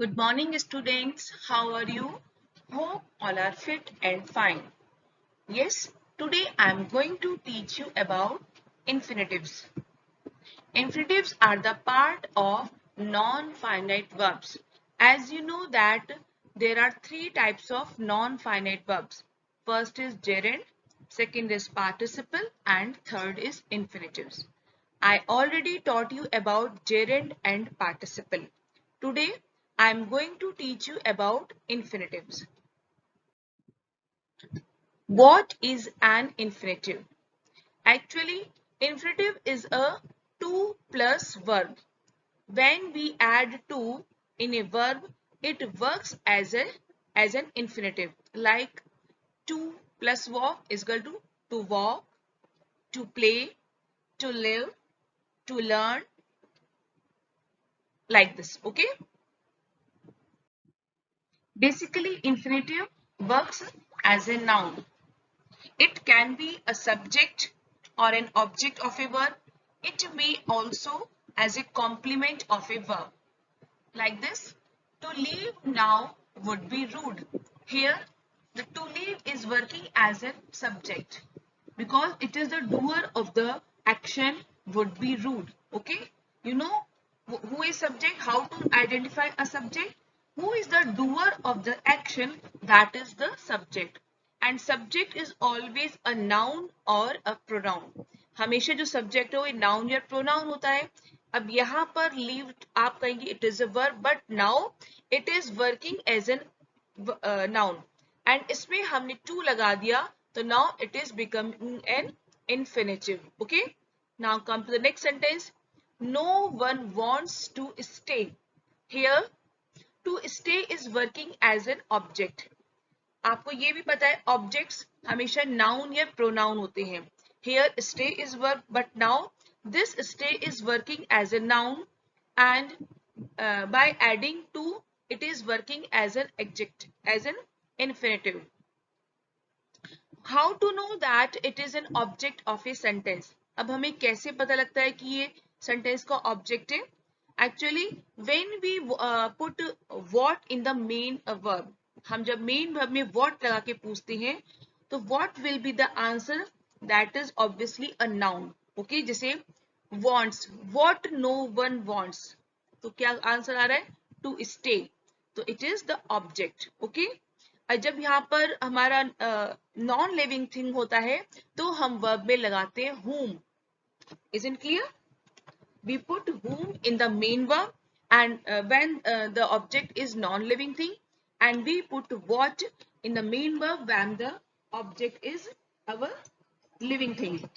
Good morning, students. How are you? Hope all are fit and fine. Yes, today I am going to teach you about infinitives. Infinitives are the part of non-finite verbs. As you know that there are three types of non-finite verbs. First is gerund, second is participle, and third is infinitives. I already taught you about gerund and participle. Today, I am going to teach you about infinitives. What is an infinitive? Actually, infinitive is a to plus verb. When we add to in a verb, it works as an infinitive. Like to plus walk is equal to walk, to play, to live, to learn, like this. Okay. Basically, infinitive works as a noun. It can be a subject or an object of a verb. It may also as a complement of a verb. Like this, to leave now would be rude. Here, the to leave is working as a subject because it is the doer of the action would be rude. Okay, you know who is subject, how to identify a subject, who is the doer of the action, that is the subject. And subject is always a noun or a pronoun. हमेशा जो subject है वो noun या pronoun होता है. अब यहाँ पर leave आप कहेंगे it is a verb, but now it is working as an noun. And इसमें हमने to लगा दिया, so now it is becoming an infinitive. Okay. Now come to the next sentence. No one wants to stay. Here, to stay is working as an object. आपको ये भी पता है objects हमेशा noun या pronoun होते हैं. Here stay is verb, but now this stay is working as a noun, and by adding to it is working as an adjective, as an infinitive. How to know that it is an object of a sentence? अब हमें कैसे पता लगता है कि ये sentence का object है? Actually, when we put what in the main verb, हम जब main verb में what लगा के पूछते हैं, तो what will be the answer? That is obviously a noun. Okay, जैसे wants, what no one wants. तो क्या आंसर आ रहा है? To stay. तो it is the object. Okay. जब यहाँ पर हमारा नॉन लिविंग थिंग होता है तो हम वर्ब में लगाते हैं whom. Isn't clear? We put whom in the main verb, and when the object is non-living thing, and we put what in the main verb when the object is our living thing.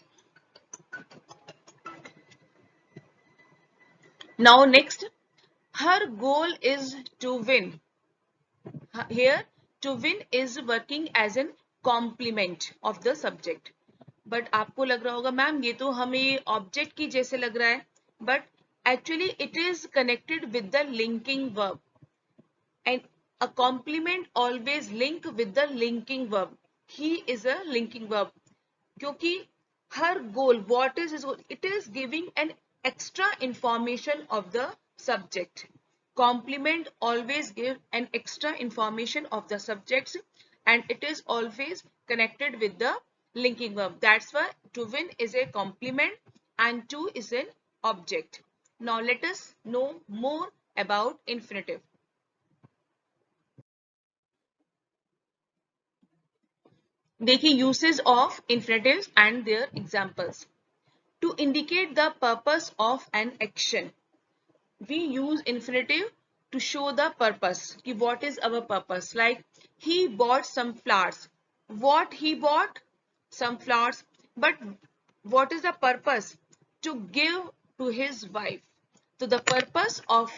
Now next, her goal is to win. Here, to win is working as an complement of the subject. But आपको लग रहा होगा ma'am ये तो हमें object की जैसे लग रहा है, but actually it is connected with the linking verb, and a complement always link with the linking verb. He is a linking verb क्योंकि her goal, what is his goal, it is giving an extra information of the subject. Complement always give an extra information of the subjects, and it is always connected with the linking verb. That's why to win is a complement and to is an object. Now let us know more about infinitive. देखिए uses of infinitives and their examples. To indicate the purpose of an action, we use infinitive to show the purpose. Ki what is our purpose? Like he bought some flowers. What he bought? Some flowers. But what is the purpose? To give to his wife. So the purpose of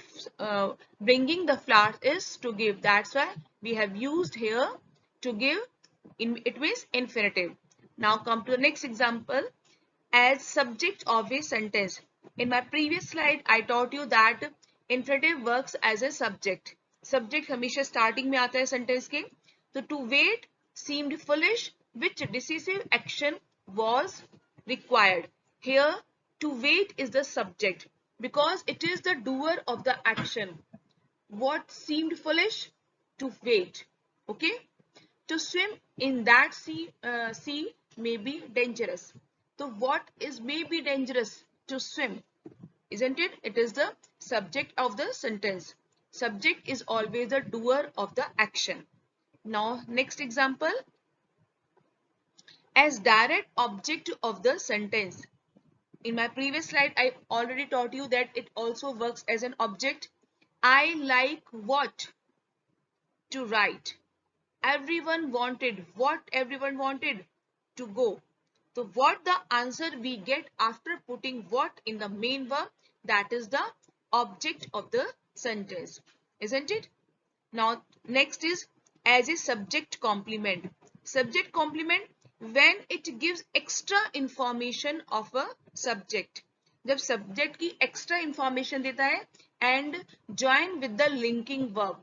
bringing the flowers is to give. That's why we have used here to give. It means infinitive. Now come to the next example. As subject of a sentence. In my previous slide, I taught you that infinitive works as a subject. Subject हमेशा starting में आता है sentence के. So to wait seemed foolish, which decisive action was required. Here, to wait is the subject because it is the doer of the action. What seemed foolish? To wait. Okay. To swim in that sea may be dangerous. So what is may be dangerous? To swim. Isn't it? It is the subject of the sentence. Subject is always the doer of the action. Now next example. As direct object of the sentence. In my previous slide, I already taught you that it also works as an object. I like what? To write. Everyone wanted. What everyone wanted? To go. So what the answer we get after putting what in the main verb? That is the object of the sentence. Isn't it? Now next is as a subject complement. Subject complement when it gives extra information of a subject. जब subject की extra information देता है and join with the linking verb.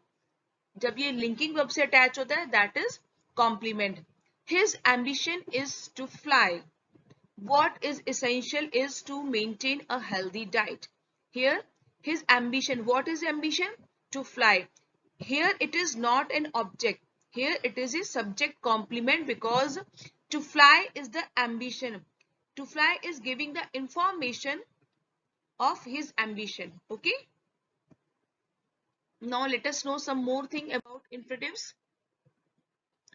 जब ये linking verb से attach होता है that is complement. His ambition is to fly. What is essential is to maintain a healthy diet. Here, his ambition. What is ambition? To fly. Here it is not an object. Here it is a subject complement because to fly is the ambition. To fly is giving the information of his ambition. Okay. Now let us know some more thing about infinitives.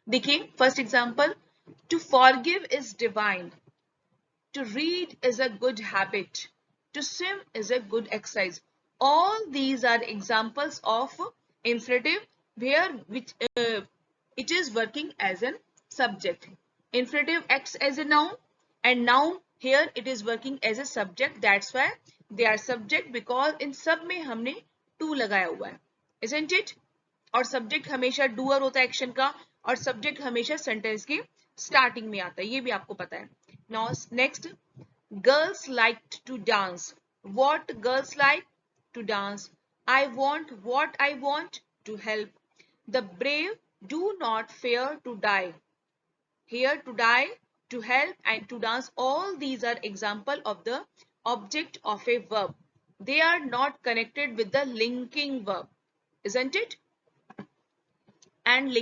देखिए first example. To forgive is divine. To read is a good habit. To swim is a good exercise. All these are examples of infinitive where which it is working as a subject. Infinitive acts as a noun and noun here it is working as a subject. That's why they are subject because in सब में हमने to लगाया हुआ है. Isn't it? और subject हमेशा doer होता है एक्शन का और सब्जेक्ट हमेशा सेंटेंस की स्टार्टिंग में आता है. ये भी आपको पता है. Now next, girls liked to dance. What girls like? To dance. I want what I want? To help. The brave do not fear to die. Here to die, to help and to dance, all these are example of the object of a verb. They are not connected with the linking verb. Isn't it? And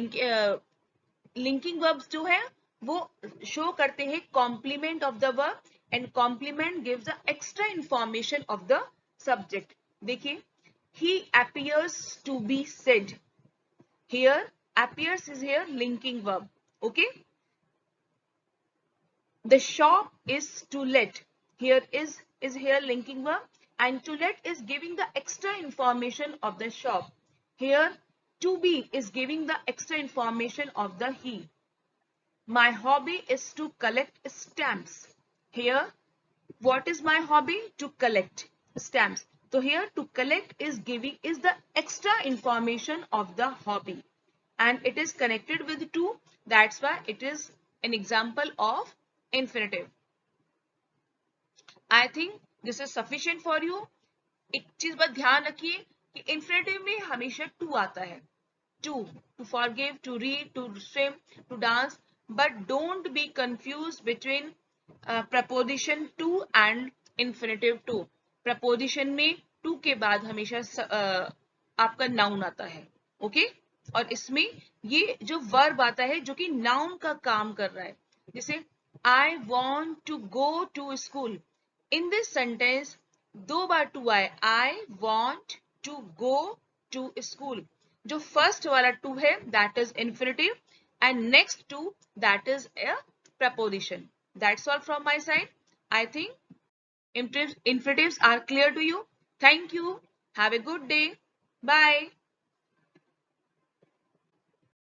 linking verbs जो है वो show करते हैं complement of the verb and complement gives the extra information of the subject. देखिए, he appears to be said. Here appears is here linking verb. Okay. The shop is to let. Here is here linking verb and to let is giving the extra information of the shop. Here to be is giving the extra information of the he. My hobby is to collect stamps. Here what is my hobby? To collect stamps. So here to collect is giving is the extra information of the hobby and it is connected with to. That's why it is an example of infinitive. I think this is sufficient for you. एक चीज बस ध्यान रखिए कि infinitive में हमेशा to आता है. To forgive, to read, to swim, to dance, but don't be confused between preposition to and infinitive to. Preposition में to के बाद हमेशा आपका noun आता है. Okay? और इसमें ये जो verb आता है जो कि noun का काम कर रहा है. जैसे I want to go to school. In this sentence, दो बार to आए. I want to go to school. जो first वाला to है, that is infinitive, and next to that is a preposition. That's all from my side. I think infinitives are clear to you. Thank you. Have a good day. Bye.